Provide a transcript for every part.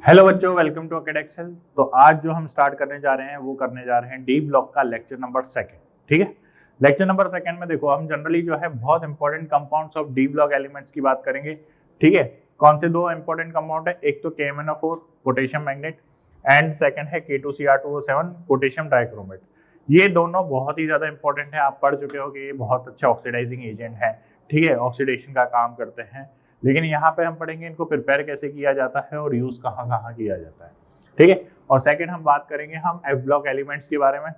Hello बच्चों, welcome to अकेडेक्सल। तो आज जो हम स्टार्ट करने जा रहे हैं वो करने जा रहे हैं डी ब्लॉक का लेक्चर नंबर सेकंड। ठीक है, लेक्चर नंबर सेकंड में देखो हम जनरली जो है बहुत important compounds of D block elements की बात करेंगे। ठीक है, कौन से दो इंपॉर्टेंट कंपाउंड है? एक तो KMnO4 potassium magnet and second है K2Cr2O7 पोटेशियम डाइक्रोमेट। ये दोनों बहुत ही ज्यादा इंपॉर्टेंट है, आप पढ़ चुके हो कि ये बहुत अच्छा ऑक्सीडाइजिंग एजेंट है। ठीक है, ऑक्सीडेशन का काम करते हैं। लेकिन यहाँ पे हम पढ़ेंगे इनको प्रिपेयर कैसे किया जाता है और यूज कहाँ कहाँ किया जाता है। ठीक है, और सेकंड हम बात करेंगे हम एफ ब्लॉक एलिमेंट्स के बारे में।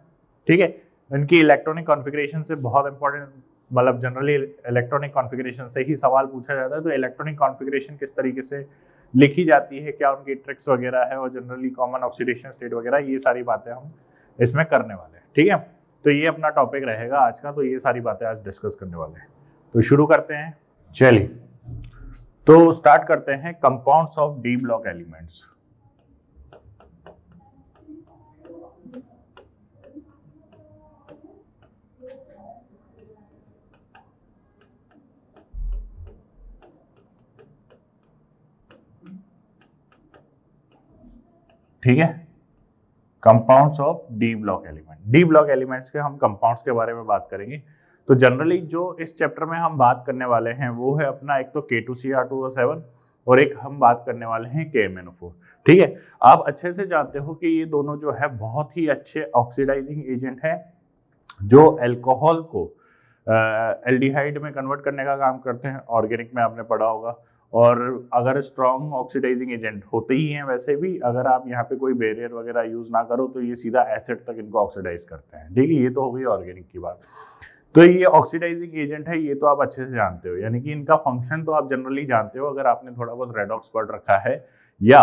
ठीक है, इनकी इलेक्ट्रॉनिक कॉन्फ़िगरेशन से बहुत इंपॉर्टेंट, मतलब जनरली इलेक्ट्रॉनिक कॉन्फ़िगरेशन से ही सवाल पूछा जाता है। तो इलेक्ट्रॉनिक कॉन्फ़िगरेशन किस तरीके से लिखी जाती है, क्या उनकी ट्रिक्स वगैरह है, और जनरली कॉमन ऑक्सीडेशन स्टेट वगैरह, ये सारी बातें हम इसमें करने वाले हैं। ठीक है, तो ये अपना टॉपिक रहेगा आज का। तो ये सारी बातें आज डिस्कस करने वाले हैं। तो शुरू करते हैं, चलिए। तो स्टार्ट करते हैं compounds of D block elements. ठीक है, compounds of D block element. D block elements के हम कंपाउंड्स के बारे में बात करेंगे। तो जनरली जो इस चैप्टर में हम बात करने वाले हैं वो है अपना एक तो K2Cr2O7 और एक हम बात करने वाले हैं KMnO4। ठीक है, आप अच्छे से जानते हो कि ये दोनों जो है बहुत ही अच्छे ऑक्सीडाइजिंग एजेंट हैं जो अल्कोहल को एल्डिहाइड में कन्वर्ट करने का काम करते हैं। ऑर्गेनिक में आपने पढ़ा होगा। और अगर स्ट्रॉन्ग ऑक्सीडाइजिंग एजेंट होते ही हैं, वैसे भी अगर आप यहाँ पे कोई बैरियर वगैरह यूज ना करो तो ये सीधा एसिड तक इनको ऑक्सीडाइज करते हैं। ठीक है, ये तो हो गई ऑर्गेनिक की बात। तो ये ऑक्सीडाइजिंग एजेंट है, ये तो आप अच्छे से जानते हो, यानी कि इनका फंक्शन तो आप जनरली जानते हो अगर आपने थोड़ा बहुत रेडॉक्स पढ़ रखा है या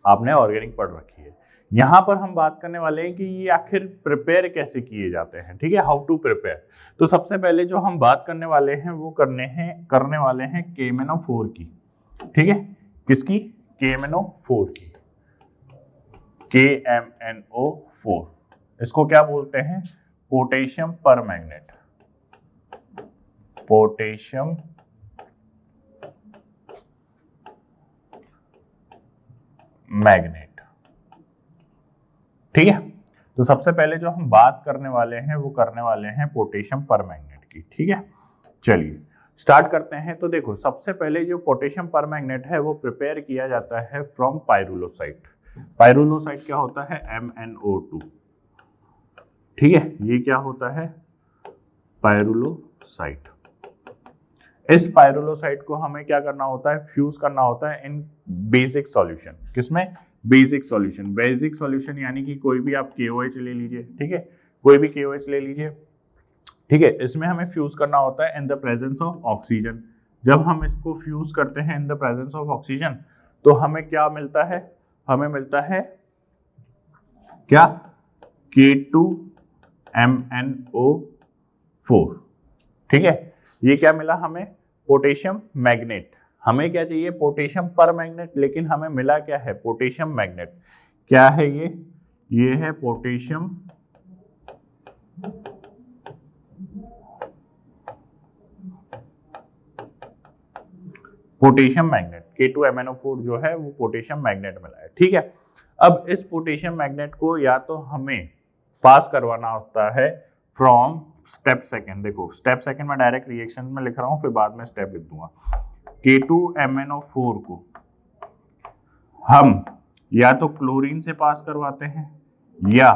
आपने ऑर्गेनिक पढ़ रखी है। यहाँ पर हम बात करने वाले हैं कि ये आखिर प्रिपेयर कैसे किए जाते हैं। ठीक है, हाउ टू प्रिपेयर। तो सबसे पहले जो हम बात करने वाले हैं वो करने वाले हैं KMnO4 की। ठीक है, किसकी? KMnO4 की। KMnO4 इसको क्या बोलते हैं? Potassium permanganate. Potassium magnet. ठीक है, तो सबसे पहले जो हम बात करने वाले हैं वो करने वाले हैं पोटेशियम परमैंगनेट की। ठीक है, चलिए स्टार्ट करते हैं। तो देखो सबसे पहले जो पोटेशियम परमैंगनेट है वो प्रिपेयर किया जाता है फ्रॉम पाइरुलोसाइट। पाइरुलोसाइट क्या होता है? MnO2। ठीक है, ये क्या होता है? पाइरुलोसाइट। इस पाइरुलोसाइट को हमें क्या करना होता है? फ्यूज करना होता है इन बेसिक सॉल्यूशन। किसमें? Basic solution. बेसिक सॉल्यूशन यानी कि कोई भी आप KOH ले लीजिए। ठीक है, कोई भी KOH ले लीजिए। ठीक है, इसमें हमें फ्यूज करना होता है in the presence of oxygen. जब हम इसको फ्यूज करते हैं in the presence of oxygen तो हमें क्या मिलता है? हमें मिलता है क्या? K2MnO4। ठीक है, ये क्या मिला हमें? Potassium magnet. हमें क्या चाहिए? पोटेशियम परमैंगनेट, लेकिन हमें मिला क्या है? Potassium magnet. क्या है ये? ये है पोटेशियम मैग्नेट। K2MnO4 जो है वो पोटेशियम मैग्नेट मिला है। ठीक है, अब इस पोटेशियम मैग्नेट को या तो हमें पास करवाना होता है फ्रॉम स्टेप सेकंड। देखो स्टेप सेकंड में डायरेक्ट रिएक्शन में लिख रहा हूं, फिर बाद में स्टेप लिख दूंगा। K2MnO4 को हम या तो क्लोरीन से पास करवाते हैं या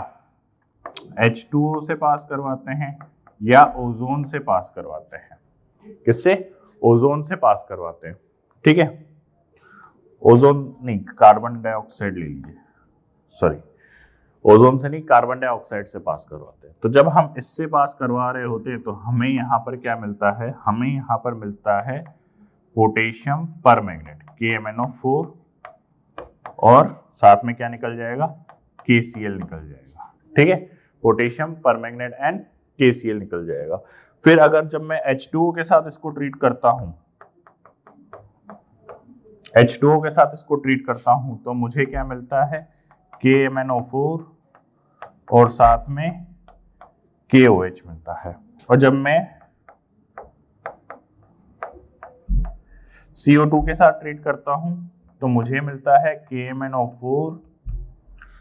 H2O से पास करवाते हैं या ओजोन से पास करवाते हैं। किससे? ओजोन से पास करवाते हैं। ठीक है, ओजोन नहीं, कार्बन डाइऑक्साइड ले लीजिए। सॉरी, ओजोन से नहीं, कार्बन डाइऑक्साइड से पास करवाते हैं। तो जब हम इससे पास करवा रहे होते हैं तो हमें यहाँ पर क्या मिलता है? हमें यहाँ पर मिलता है पोटेशियम परमैंगनेट KMnO4 और साथ में क्या निकल जाएगा? KCl निकल जाएगा। ठीक है, पोटेशियम परमैंगनेट एंड KCl निकल जाएगा। फिर अगर जब मैं H2O के साथ इसको ट्रीट करता हूं, H2O के साथ इसको ट्रीट करता हूं तो मुझे क्या मिलता है? KMnO4 और साथ में KOH मिलता है। और जब मैं CO2 के साथ ट्रीट करता हूं तो मुझे मिलता है KMnO4,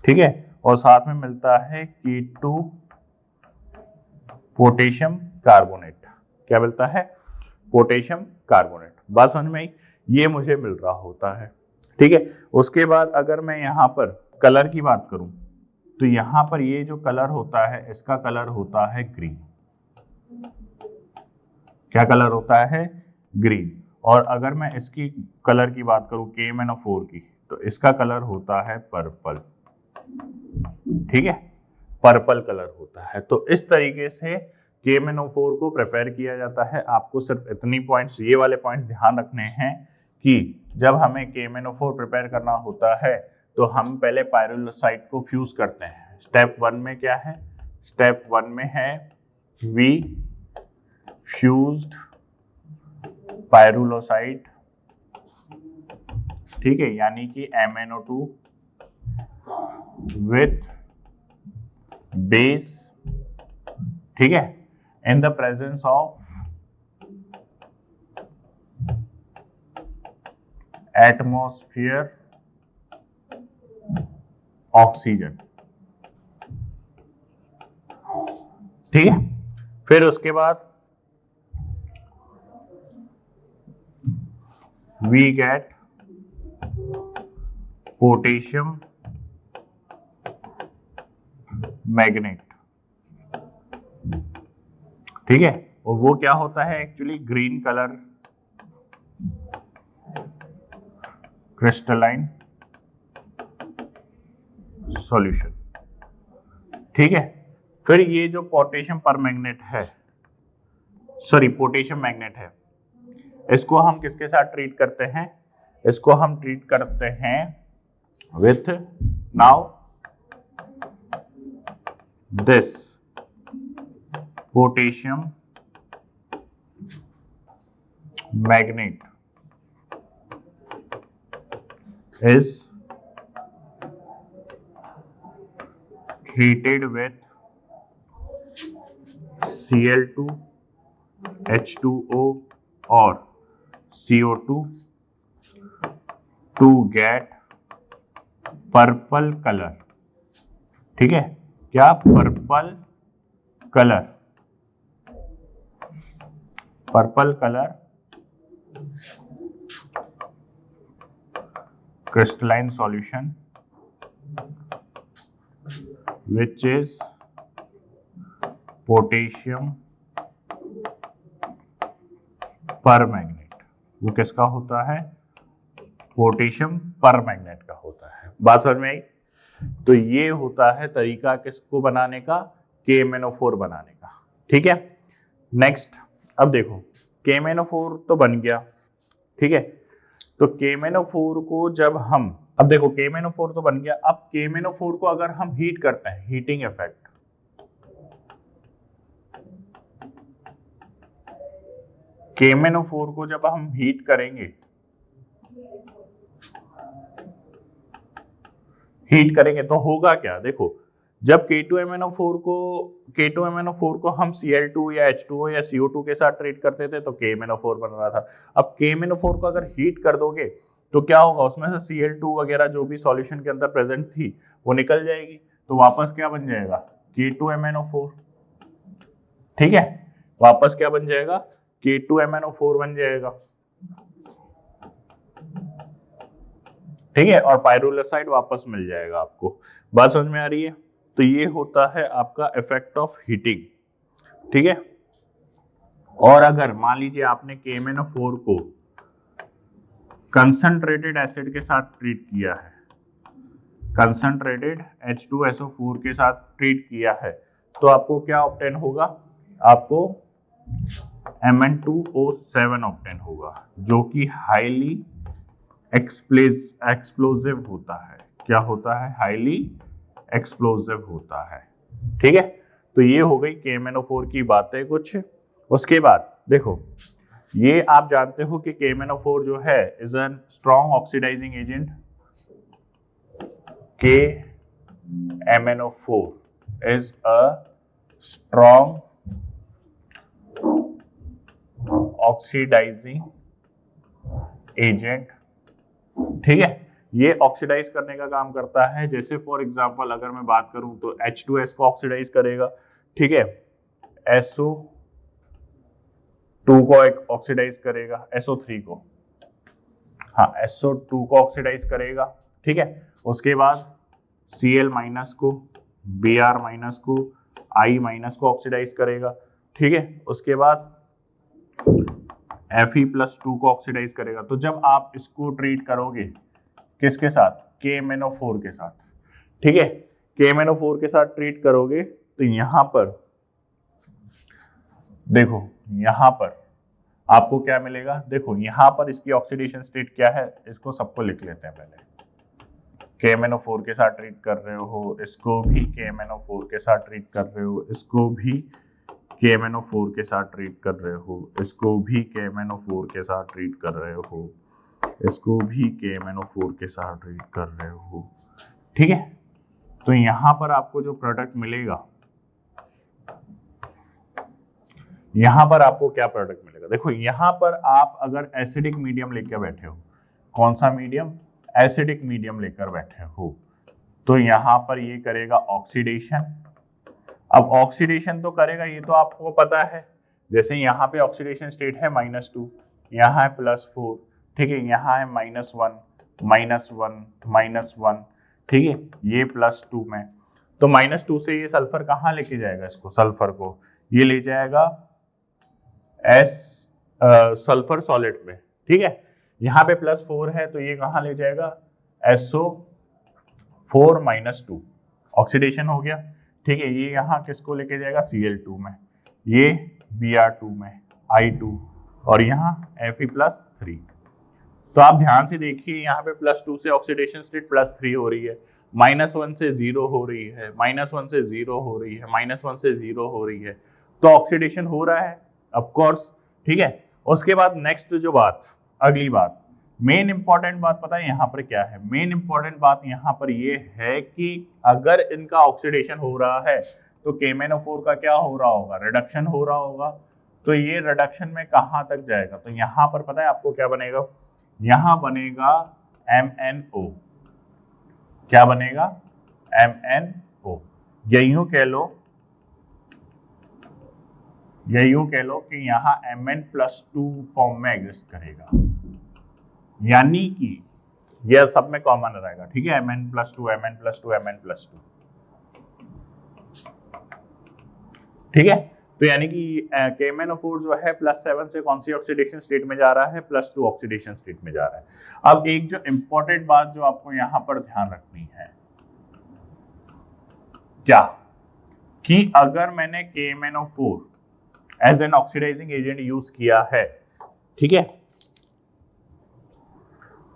ठीक है, और साथ में मिलता है K2 पोटेशियम कार्बोनेट। क्या मिलता है? Potassium carbonate. बात समझ में आई? ये मुझे मिल रहा होता है, ठीक है। उसके बाद अगर मैं यहाँ पर कलर की बात करूं तो यहाँ पर ये जो कलर होता है इसका कलर होता है ग्रीन। क्या कलर होता है? ग्रीन। और अगर मैं इसकी कलर की बात करूं KMnO4 की, तो इसका कलर होता है पर्पल, ठीक है, पर्पल कलर होता है। तो इस तरीके से KMnO4 को प्रिपेयर किया जाता है। आपको सिर्फ इतनी पॉइंट्स, ये वाले पॉइंट्स ध्यान रखने हैं कि जब हमें KMnO4 प्रिपेयर करना होता है तो हम पहले पायरोलोसाइट को फ्यूज करते हैं। स्टेप 1 में क्या है? स्टेप 1 में है वी फ्यूज्ड पायरोलोसाइट, ठीक है, यानी कि MnO2 विथ बेस, ठीक है, in the presence of atmosphere oxygen, ठीक है। फिर उसके बाद वी गेट पोटेशियम मैग्नेट, ठीक है, और वो क्या होता है? Actually green colour crystalline solution, ठीक है। फिर ये जो पोटेशियम परमैंगनेट है, सॉरी पोटेशियम मैग्नेट है, इसको हम किसके साथ ट्रीट करते हैं? इसको हम ट्रीट करते हैं with now this potassium magnet is treated with Cl2, H2O और CO2 to get purple colour, ठीक है। क्या? Purple colour, purple colour crystalline solution which is potassium permanganate. वो किसका होता है? पोटेशियम परमैंगनेट का होता है। बात समझ में आई? तो ये होता है तरीका किसको बनाने का? KMnO4 बनाने का, ठीक है। नेक्स्ट, अब देखो KMnO4 तो बन गया, ठीक है। तो KMnO4 को जब हम, अब देखो KMnO4 तो बन गया, अब KMnO4 को अगर हम हीट करते हैं, हीटिंग इफेक्ट, KMnO4 को जब हम हीट करेंगे, तो होगा क्या? देखो जब K2MnO4 को हम Cl2 या H2O या CO2 के साथ ट्रीट करते थे तो KMnO4 बन रहा था। अब KMnO4 को अगर हीट कर दोगे तो क्या होगा? उसमें से Cl2 वगैरह जो भी सॉल्यूशन के अंदर प्रेजेंट थी वो निकल जाएगी, तो वापस क्या बन जाएगा? K2MnO4, ठीक है, वापस क्या बन जाएगा? K2MnO4 बन जाएगा, ठीक है, और पायरोलोसाइट वापस मिल जाएगा आपको। बात समझ में आ रही है? तो ये होता है आपका इफेक्ट ऑफ हीटिंग, ठीक है। और अगर मान लीजिए आपने KMnO4 को कंसंट्रेटेड एसिड के साथ ट्रीट किया है, कंसंट्रेटेड H2SO4 के साथ ट्रीट किया है, तो आपको क्या ऑब्टेन होगा? आपको Mn2O7 ऑब्टेन होगा, जो कि हाईली एक्सप्लोसिव होता है। क्या होता है? हाईली एक्सप्लोसिव होता है, ठीक है। तो ये हो गई KMnO4 की बातें कुछ। उसके बाद देखो, ये आप जानते हो कि KMnO4 जो है is an strong oxidising agent. KMnO4 is a strong oxidizing agent ठीक है। ये ऑक्सीडाइज करने का काम करता है। जैसे फॉर एग्जांपल अगर मैं बात करूं तो H2S को ऑक्सीडाइज करेगा, ठीक है, SO2 को ऑक्सीडाइज करेगा, SO3 को, हाँ SO2 को ऑक्सीडाइज करेगा, ठीक है। उसके बाद Cl माइनस को, Br माइनस को, I माइनस को ऑक्सीडाइज करेगा, ठीक है। उसके बाद Fe+2 को ऑक्सीडाइज करेगा। तो जब आप इसको ट्रीट करोगे किसके साथ, KMnO4 के साथ, ठीक है, KMnO4 के साथ ट्रीट करोगे तो यहां पर देखो, यहां पर आपको क्या मिलेगा, देखो यहां पर इसकी ऑक्सीडेशन स्टेट क्या है, इसको सबको लिख लेते हैं पहले। KMnO4 के साथ ट्रीट कर रहे हो, इसको भी KMnO4 के साथ ट्रीट कर रहे हो, इसको भी KMnO4 के साथ ट्रीट कर रहे हो, इसको भी KMnO4 के साथ ट्रीट कर रहे हो, इसको भी KMnO4 के साथ ट्रीट कर रहे हो, ठीक है। तो यहां पर आपको जो प्रोडक्ट मिलेगा, यहां पर आपको क्या प्रोडक्ट मिलेगा, देखो यहां पर आप अगर एसिडिक मीडियम लेकर बैठे हो, कौन सा मीडियम, एसिडिक मीडियम लेकर बैठे हो, तो यहां पर ये करेगा ऑक्सीडेशन। अब ऑक्सीडेशन तो करेगा, ये तो आपको पता है। जैसे यहाँ पे ऑक्सीडेशन स्टेट है -2, यहाँ है +4, ठीक है, यहाँ है -1, -1, -1, ठीक है, ये +2 में। तो -2 से ये सल्फर कहाँ लेके जाएगा, इसको सल्फर को ये ले जाएगा सल्फर सॉलिड में, ठीक है। यहाँ पे +4 है तो ये कहाँ ले जाएगा, SO4-2, ऑक्सीडेशन हो गया, ठीक है। ये यहाँ किसको लेके जाएगा, Cl2 में, ये Br2 में, I2, और यहाँ Fe+3। तो आप ध्यान से देखिए, यहाँ पे +2 से ऑक्सीडेशन स्टेट +3 हो रही है, -1 से 0 हो रही है, -1 से 0 हो रही है, -1 से 0 हो रही है, तो ऑक्सीडेशन हो रहा है ऑफ कोर्स, ठीक है। उसके बाद नेक्स्ट जो बात, अगली बात, मेन इंपॉर्टेंट बात पता है यहाँ पर क्या है, मेन इंपॉर्टेंट बात यहाँ पर ये है कि अगर इनका ऑक्सीडेशन हो रहा है तो KMnO4 का क्या हो रहा होगा, रिडक्शन हो रहा होगा। तो ये रिडक्शन में कहाँ तक जाएगा, तो यहाँ पर पता है आपको क्या बनेगा, यहाँ बनेगा MnO, क्या बनेगा, MnO। यूं कह लो, यूं कह लो कि यहाँ Mn+2 फॉर्म में एग्जिस्ट करेगा, यानी कि यह सब में कॉमन रहेगा, ठीक है, Mn+2, Mn+2, Mn+2, ठीक है। तो यानी कि KMnO4 जो है +7 से कौन सी ऑक्सीडेशन स्टेट में जा रहा है, +2 ऑक्सीडेशन स्टेट में जा रहा है। अब एक जो इंपॉर्टेंट बात जो आपको यहां पर ध्यान रखनी है, क्या, कि अगर मैंने KMnO4 as an oxidising agent use किया है, ठीक है,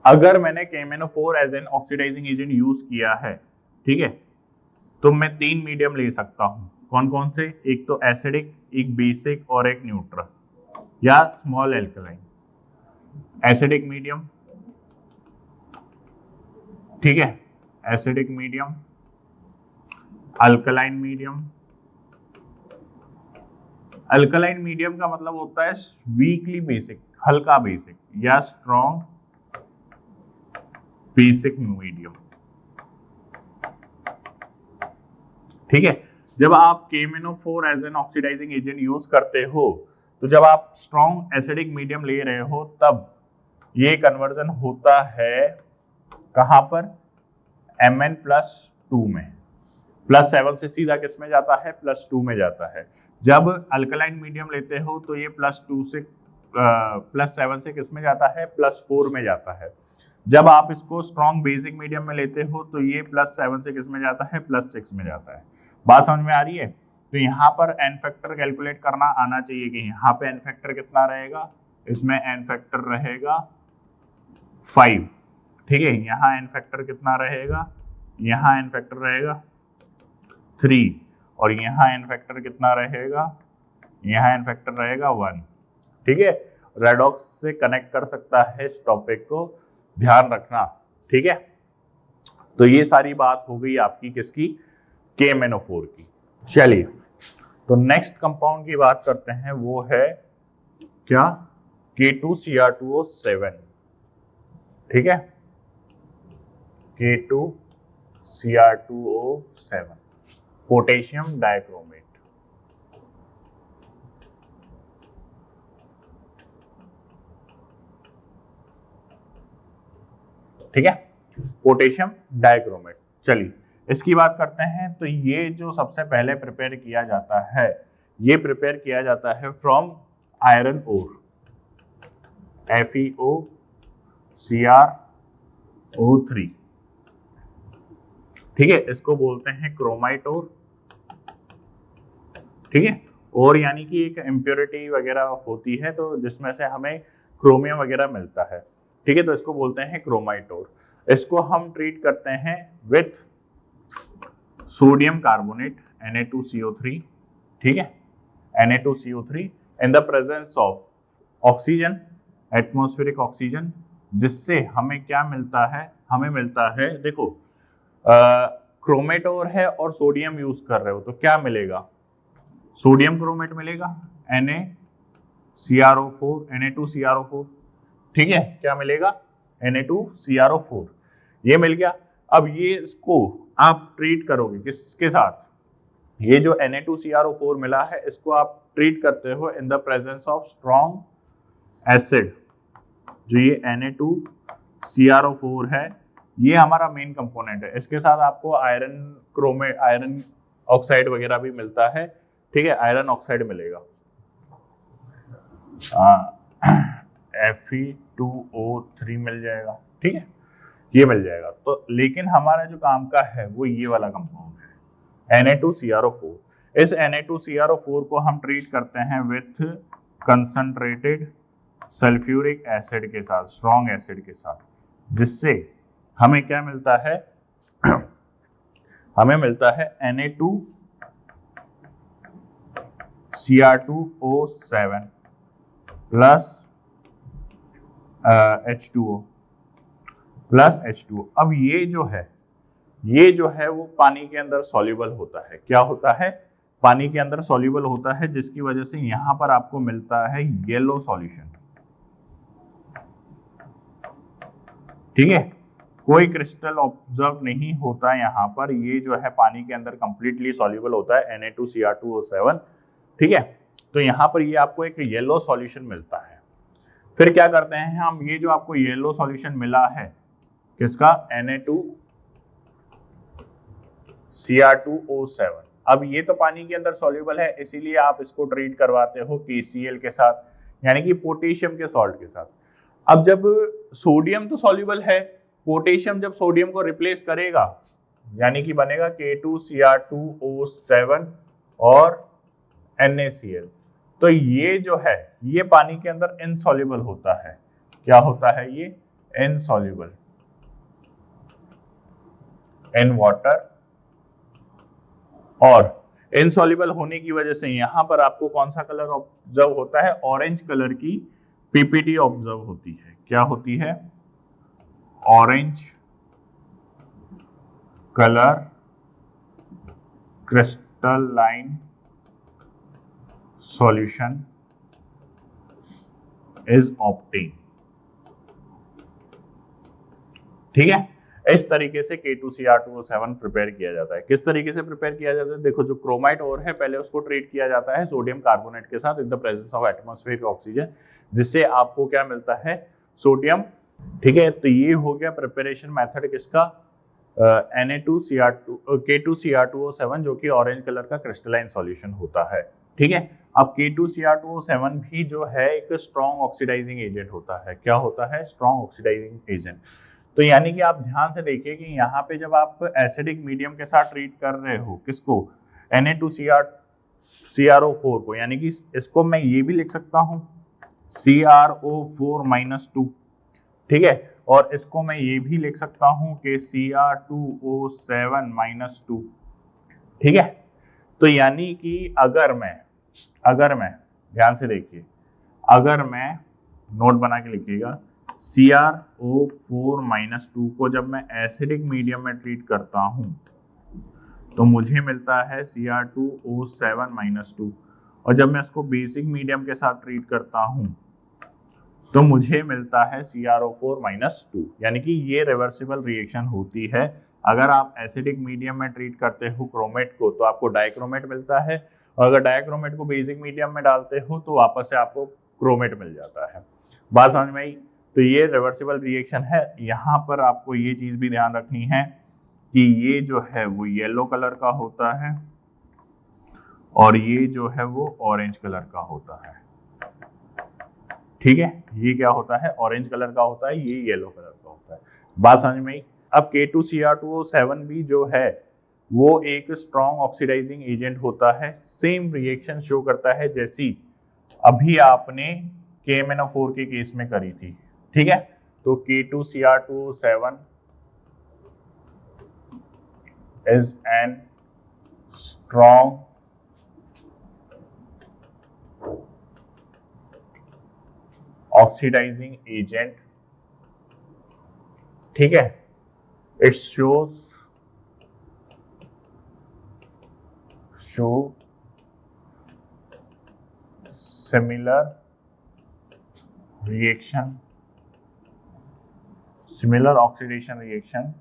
अगर मैंने KMnO4 as an oxidising agent use किया है, ठीक है, तो मैं 3 मीडियम ले सकता हूं, कौन कौन से, एक तो एसिडिक, एक बेसिक और एक न्यूट्रल या स्मॉल एल्कलाइन। एसिडिक मीडियम, ठीक है, acidic medium, alkaline medium. Alkaline medium का मतलब होता है वीकली बेसिक, हल्का बेसिक, या स्ट्रॉन्ग बेसिक मीडियम, ठीक है। जब आप KMnO4 as an oxidising agent use करते हो, तो जब आप स्ट्रॉन्ग एसिडिक मीडियम ले रहे हो तब ये कन्वर्जन होता है कहां पर, Mn+2 में, +7 से सीधा किस में जाता है, +2 में जाता है। जब अल्कलाइन मीडियम लेते हो तो ये +2 से +7 से किस में जाता है, +4 में जाता है। जब आप इसको स्ट्रॉन्ग बेसिक मीडियम में लेते हो तो ये +7 से किस में जाता है, +6 में जाता है। बात समझ में आ रही है। तो यहाँ पर एन फैक्टर कैलकुलेट करना आना चाहिए कि यहाँ पे एन फैक्टर कितना रहेगा, इसमें एन फैक्टर रहेगा 5, ठीक है। यहाँ एन फैक्टर कितना रहेगा, यहाँ एन फैक्टर रहेगा 3, और यहाँ एन फैक्टर कितना रहेगा, यहाँ एन फैक्टर रहेगा 1, ठीक है। रेडॉक्स से कनेक्ट कर सकता है इस टॉपिक को, ध्यान रखना, ठीक है। तो ये सारी बात हो गई आपकी किसकी, KMnO4 की। चलिए तो नेक्स्ट कंपाउंड की बात करते हैं, वो है क्या, K2Cr2O7, ठीक है। K2Cr2O7 potassium dichromate. ठीक है, पोटेशियम डाइक्रोमेट। चलिए इसकी बात करते हैं। तो ये जो सबसे पहले प्रिपेयर किया जाता है, ये प्रिपेयर किया जाता है फ्रॉम आयरन ओर, FeOCrO3। ठीक है, इसको बोलते हैं क्रोमाइट ओर। ठीक है, और यानी कि एक इम्प्योरिटी वगैरह होती है तो जिसमें से हमें क्रोमियम वगैरह मिलता है। ठीक है, तो इसको बोलते हैं क्रोमाइट ओर। इसको हम ट्रीट करते हैं विथ सोडियम कार्बोनेट Na2CO3। ठीक है, Na2CO3 in the presence of oxygen, atmospheric oxygen, जिससे हमें क्या मिलता है, हमें मिलता है, देखो क्रोमेट ओर है और सोडियम यूज कर रहे हो तो क्या मिलेगा, सोडियम क्रोमेट मिलेगा, Na2CrO4। ठीक है, क्या मिलेगा, Na2CrO4, ये मिल गया। अब ये इसको आप ट्रीट करोगे किसके साथ, ये जो Na2CrO4 मिला है इसको आप ट्रीट करते हो in the presence of strong acid. जो ये Na2CrO4 है ये हमारा मेन कंपोनेंट है, इसके साथ आपको आयरन ऑक्साइड वगैरह भी मिलता है। ठीक है, आयरन ऑक्साइड मिलेगा, Fe2O3 मिल जाएगा। ठीक है, ये मिल जाएगा। तो लेकिन हमारा जो काम का है वो ये वाला कंपाउंड है Na2CrO4। इस Na2CrO4 को हम ट्रीट करते हैं विथ कंसंट्रेटेड सल्फ्यूरिक एसिड के साथ, स्ट्रॉन्ग एसिड के साथ, जिससे हमें क्या मिलता है, हमें मिलता है Na2Cr2O7 प्लस H2O। अब ये जो है वो पानी के अंदर सॉल्युबल होता है। क्या होता है, पानी के अंदर सॉल्युबल होता है, जिसकी वजह से यहां पर आपको मिलता है येलो सॉल्यूशन। ठीक है, कोई क्रिस्टल ऑब्जर्व नहीं होता यहाँ पर, ये जो है पानी के अंदर कंप्लीटली सॉल्युबल होता है Na2Cr2O7। ठीक है, तो यहाँ पर ये आपको एक येलो सॉल्यूशन मिलता है। फिर क्या करते हैं हम, ये जो आपको येलो सॉल्यूशन मिला है किसका, Na2Cr2O7, अब ये तो पानी के अंदर सॉल्युबल है, इसीलिए आप इसको ट्रीट करवाते हो KCl के साथ, यानी कि पोटेशियम के सॉल्ट के साथ। अब जब सोडियम तो सॉल्युबल है, पोटेशियम जब सोडियम को रिप्लेस करेगा यानी कि बनेगा K2Cr2O7 और NaCl, तो ये जो है ये पानी के अंदर इनसॉल्युबल होता है। क्या होता है, ये इनसॉल्युबल इन वाटर, और इनसॉल्युबल होने की वजह से यहां पर आपको कौन सा कलर ऑब्जर्व होता है, ऑरेंज कलर की पीपीटी ऑब्जर्व होती है। क्या होती है, orange colour crystalline solution is obtain. ठीक है, इस तरीके से K2Cr2O7 प्रिपेयर किया जाता है। किस तरीके से प्रिपेयर किया जाता है, देखो जो क्रोमाइट ओर है पहले उसको ट्रीट किया जाता है सोडियम कार्बोनेट के साथ in the presence of atmospheric oxygen, जिससे आपको क्या मिलता है, सोडियम। ठीक है, तो ये हो गया प्रिपरेशन मेथड किसका, K2Cr2O7 जो कि ऑरेंज कलर का क्रिस्टलाइन सॉल्यूशन होता है। ठीक है, अब K2Cr2O7 भी जो है एक स्ट्रॉन्ग ऑक्सीडाइजिंग एजेंट होता है। क्या होता है, स्ट्रॉन्ग ऑक्सीडाइजिंग एजेंट। तो यानी कि आप ध्यान से देखिए कि यहाँ पे जब आप एसिडिक मीडियम के साथ ट्रीट कर रहे हो किसको, Na2CrO4 को, यानी कि इसको मैं ये भी लिख सकता हूँ CrO4-2। ठीक है, और इसको मैं ये भी लिख सकता हूँ कि Cr2O7-2। ठीक है, तो यानी कि अगर मैं ध्यान से देखिए, अगर मैं नोट बना के लिखिएगा, CrO4-2 को जब मैं एसिडिक मीडियम में ट्रीट करता हूं तो मुझे मिलता है Cr2O7-2, और जब मैं इसको बेसिक मीडियम के साथ ट्रीट करता हूं तो मुझे मिलता है CrO4-2, यानी कि ये रिवर्सिबल रिएक्शन होती है। अगर आप एसिडिक मीडियम में ट्रीट करते हो क्रोमेट को तो आपको डाइक्रोमेट मिलता है, और अगर डाइक्रोमेट को बेसिक मीडियम में डालते हो तो वापस से आपको क्रोमेट मिल जाता है। बात समझ में आई? तो ये रिवर्सिबल रिएक्शन है। यहाँ पर आपको ये चीज भी ध्यान रखनी है कि ये जो है वो येलो कलर का होता है और ये जो है वो ऑरेंज कलर का होता है। ठीक है, ये क्या होता है, ऑरेंज कलर का होता है, ये येलो कलर का होता है। बात समझ में आई? अब K2Cr2O7 भी जो है वो एक स्ट्रॉन्ग ऑक्सीडाइजिंग एजेंट होता है। सेम रिएक्शन शो करता है जैसी अभी आपने KMnO4 के केस में करी थी। ठीक है, तो K2Cr2O7 is an strong oxidizing agent. ठीक है, it show similar oxidation reaction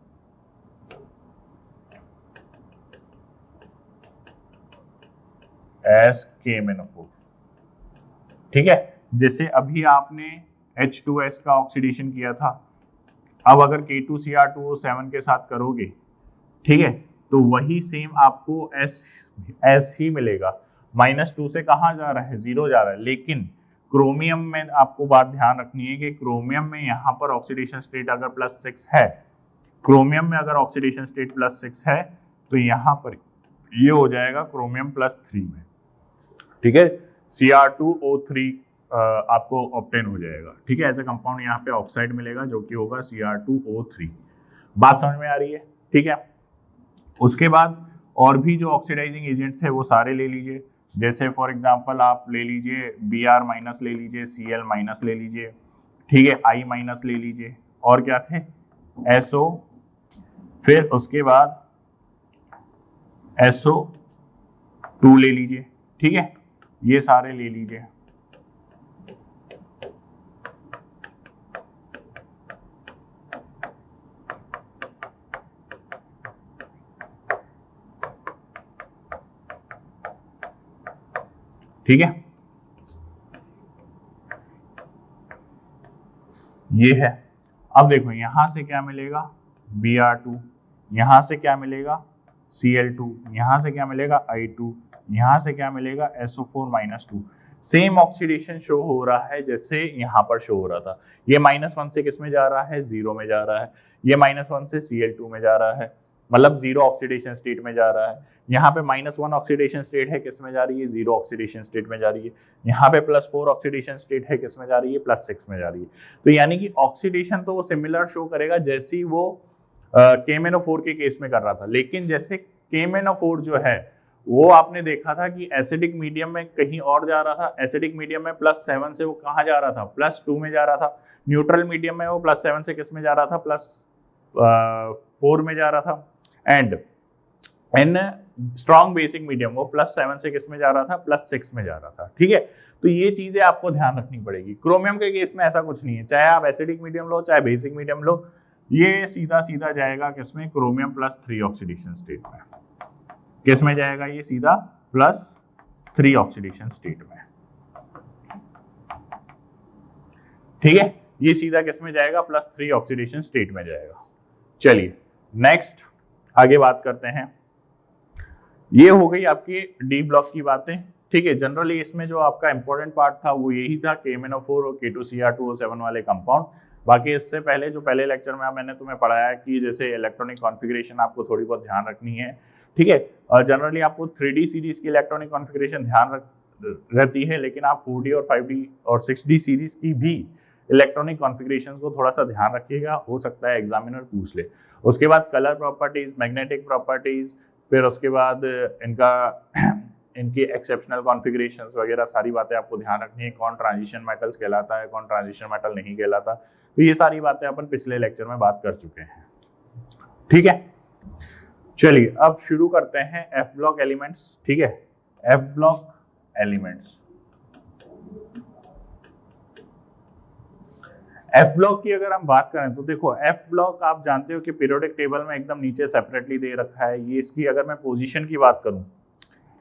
as KMnO4। ठीक है, जैसे अभी आपने H2S का ऑक्सीडेशन किया था, अब अगर K2Cr2O7 के साथ करोगे, ठीक है, तो वही सेम आपको S ही मिलेगा। -2 से कहाँ जा रहा है, 0 जा रहा है। लेकिन क्रोमियम में आपको बात ध्यान रखनी है कि क्रोमियम में यहाँ पर ऑक्सीडेशन स्टेट अगर +6 है, क्रोमियम में अगर ऑक्सीडेशन स्टेट +6 है तो यहाँ पर ये हो जाएगा क्रोमियम +3 में। ठीक है, Cr2O3 आपको ऑब्टेन हो जाएगा। ठीक है, ऐसा कंपाउंड यहाँ पे ऑक्साइड मिलेगा जो कि होगा Cr2O3। बात समझ में आ रही है? ठीक है, उसके बाद और भी जो ऑक्सीडाइजिंग एजेंट थे वो सारे ले लीजिए। जैसे फॉर एग्जांपल आप ले लीजिए Br- ले लीजिए, Cl- ले लीजिए, ठीक है, I- ले लीजिए, और क्या थे, SO, फिर उसके बाद SO2 ले लीजिए। ठीक है, ये सारे ले लीजिए। ठीक है, ये है। अब देखो यहां से क्या मिलेगा, Br2, यहां से क्या मिलेगा, Cl2, यहां से क्या मिलेगा, I2, यहां से क्या मिलेगा, SO4-2। सेम ऑक्सीडेशन शो हो रहा है जैसे यहाँ पर शो हो रहा था। ये -1 से किस में जा रहा है, 0 में जा रहा है। ये -1 से Cl2 में जा रहा है, मतलब 0 ऑक्सीडेशन स्टेट में जा रहा है। यहाँ पे -1 ऑक्सीडेशन स्टेट है, किस में जा रही है, 0 ऑक्सीडेशन स्टेट में जा रही है। यहाँ पे +4 ऑक्सीडेशन स्टेट है, किस में जा रही है, +6 में जा रही है। तो यानी कि ऑक्सीडेशन तो वो सिमिलर शो करेगा जैसी वो KMnO4 के केस में कर रहा था। लेकिन जैसे KMnO4 जो है वो आपने देखा था कि एसिडिक मीडियम में कहीं और जा रहा था। एसिडिक मीडियम में +7 से वो कहाँ जा रहा था, +2 में जा रहा था। न्यूट्रल मीडियम में वो +7 से किस में जा रहा था, +4 में जा रहा था। And in strong basic medium वो +7 से किस में जा रहा था, +6 में जा रहा था। ठीक है, तो ये चीजें आपको ध्यान रखनी पड़ेगी। क्रोमियम के केस में ऐसा कुछ नहीं है, चाहे आप एसिडिक मीडियम लो चाहे बेसिक मीडियम लो, ये सीधा सीधा जाएगा किसमें, क्रोमियम +3 ऑक्सीडेशन स्टेट में। किस में जाएगा, ये सीधा +3 ऑक्सीडेशन स्टेट में। ठीक है, ये सीधा किस में जाएगा, +3 ऑक्सीडेशन स्टेट में जाएगा। चलिए नेक्स्ट आगे बात करते हैं। ये हो गई आपकी डी ब्लॉक की बातें। ठीक है, जनरली इसमें जो आपका इंपॉर्टेंट पार्ट था वो यही था, KMnO4 और K2Cr2O7 वाले कंपाउंड। बाकी इससे पहले जो पहले लेक्चर में मैंने तुम्हें पढ़ाया कि जैसे इलेक्ट्रॉनिक कॉन्फ़िगरेशन आपको थोड़ी बहुत ध्यान रखनी है। ठीक है, जनरली आपको 3D सीरीज की इलेक्ट्रॉनिक कॉन्फ़िगरेशन ध्यान रहती है, लेकिन आप 4D और 5D और 6D सीरीज की भी इलेक्ट्रॉनिक कॉन्फ़िगरेशन को थोड़ा सा ध्यान रखिएगा, हो सकता है एग्जामिनर पूछ ले। उसके बाद कलर प्रॉपर्टीज, मैग्नेटिक प्रॉपर्टीज, फिर उसके बाद इनकी एक्सेप्शनल कॉन्फ़िगरेशंस वगैरह सारी बातें आपको ध्यान रखनी है। कौन ट्रांजिशन मेटल्स कहलाता है, कौन ट्रांजिशन मेटल नहीं कहलाता, तो ये सारी बातें अपन पिछले लेक्चर में बात कर चुके हैं। ठीक है, चलिए अब शुरू करते हैं एफ ब्लॉक एलिमेंट्स। ठीक है, F block elements. F block की अगर हम बात करें तो देखो एफ ब्लॉक आप जानते हो कि पीरियोडिक टेबल में एकदम नीचे सेपरेटली दे रखा है। ये इसकी अगर मैं पोजीशन की बात करूं,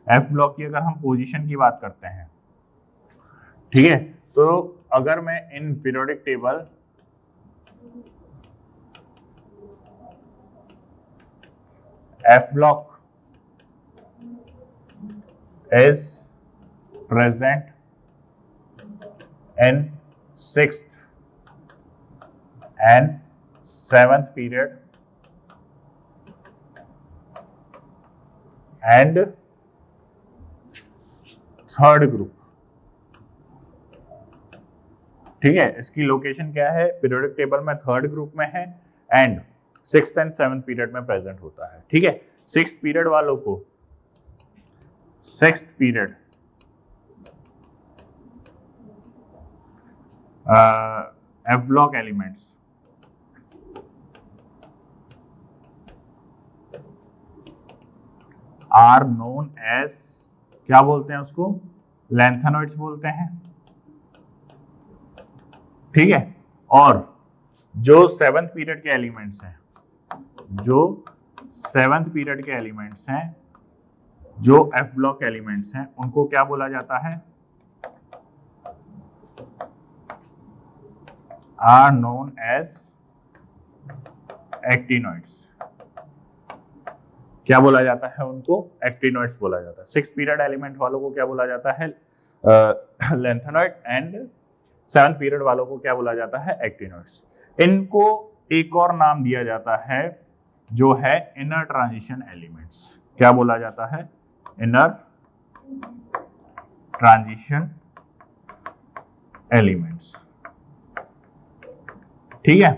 एफ ब्लॉक की अगर हम पोजीशन की बात करते हैं, ठीक है, तो अगर मैं in periodic table F block is present in 6th and 7th period and 3rd group, ठीक है। इसकी लोकेशन क्या है, पीरियोडिक टेबल में 3rd ग्रुप में है and 6th and 7th period में प्रेजेंट होता है, ठीक है। 6th पीरियड वालों को 6th period F block elements are known as, क्या बोलते हैं उसको, लैंथेनॉइड्स बोलते हैं, ठीक है। और जो 7th पीरियड के एलिमेंट्स हैं, जो 7th पीरियड के एलिमेंट्स हैं, जो एफ ब्लॉक एलिमेंट्स हैं, उनको क्या बोला जाता है, आर नोन एज एक्टिनॉइड्स। क्या बोला जाता है उनको, एक्टिनॉइड्स बोला जाता है। 6th पीरियड एलिमेंट वालों को क्या बोला जाता है, लैंथेनॉइड, एंड 7th पीरियड वालों को क्या बोला जाता है, एक्टिनॉइड्स। इनको एक और नाम दिया जाता है जो है इनर ट्रांजिशन एलिमेंट्स। क्या बोला जाता है, इनर ट्रांजिशन एलिमेंट्स, ठीक है।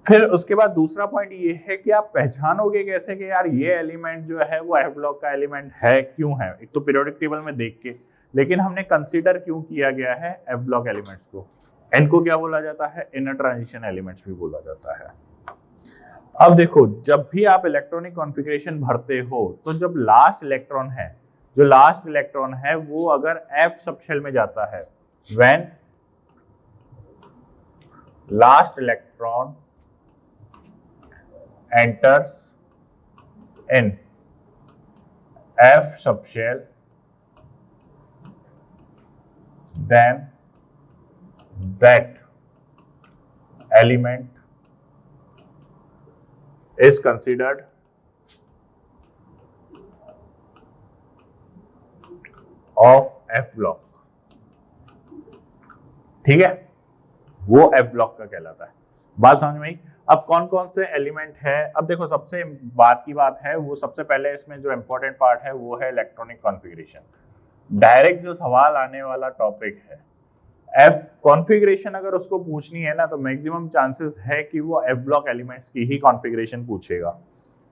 फिर उसके बाद दूसरा पॉइंट ये है कि आप पहचानोगे कैसे कि यार ये एलिमेंट जो है वो एफ ब्लॉक का एलिमेंट है, क्यों है। एक तो पीरियोडिक टेबल में देख के, लेकिन हमने कंसीडर क्यों किया गया है एफ ब्लॉक एलिमेंट्स को, इनको क्या बोला जाता है, इनर ट्रांजिशन एलिमेंट्स भी बोला जाता है। अब देखो, जब भी आप इलेक्ट्रॉनिक कॉन्फ़िगरेशन भरते हो तो जब लास्ट इलेक्ट्रॉन है, जो लास्ट इलेक्ट्रॉन है वो अगर एफ सबशेल में जाता है, when last electron enters in F subshell, then that element is considered of F block, ठीक है, वो F block का कहलाता है। बात समझ में आई। अब कौन कौन से एलिमेंट है, अब देखो सबसे बात है वो सबसे पहले इसमें जो इंपॉर्टेंट पार्ट है वो है इलेक्ट्रॉनिक कॉन्फ़िगरेशन। डायरेक्ट जो सवाल आने वाला टॉपिक है, एफ कॉन्फ़िगरेशन अगर उसको पूछनी है ना तो मैक्सिमम चांसेस है कि वो एफ ब्लॉक एलिमेंट्स की ही कॉन्फ़िगरेशन पूछेगा,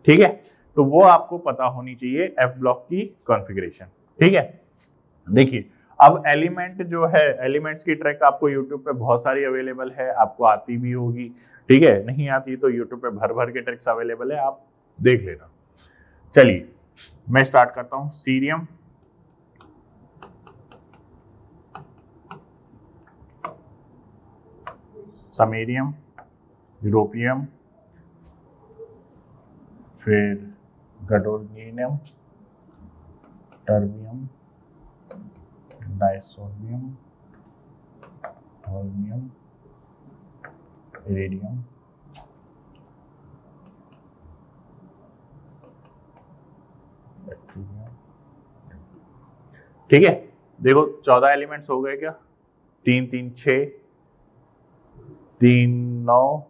ठीक है। तो वो आपको पता होनी चाहिए एफ ब्लॉक की कॉन्फ़िगरेशन, ठीक है। देखिए, अब एलिमेंट जो है, एलिमेंट्स की ट्रैक आपको यूट्यूब पे बहुत सारी अवेलेबल है, आपको आती भी होगी, ठीक है। नहीं आती तो यूट्यूब पे भर भर के ट्रिक्स अवेलेबल है, आप देख लेना। चलिए मैं स्टार्ट करता हूं। सीरियम, समेरियम, यूरोपियम, फिर गैडोलिनियम, टर्बियम, डायसोनियम, होल्मियम, इरेडियम, ठीक है। देखो 14 एलिमेंट्स हो गए क्या, 3 3 6 3 9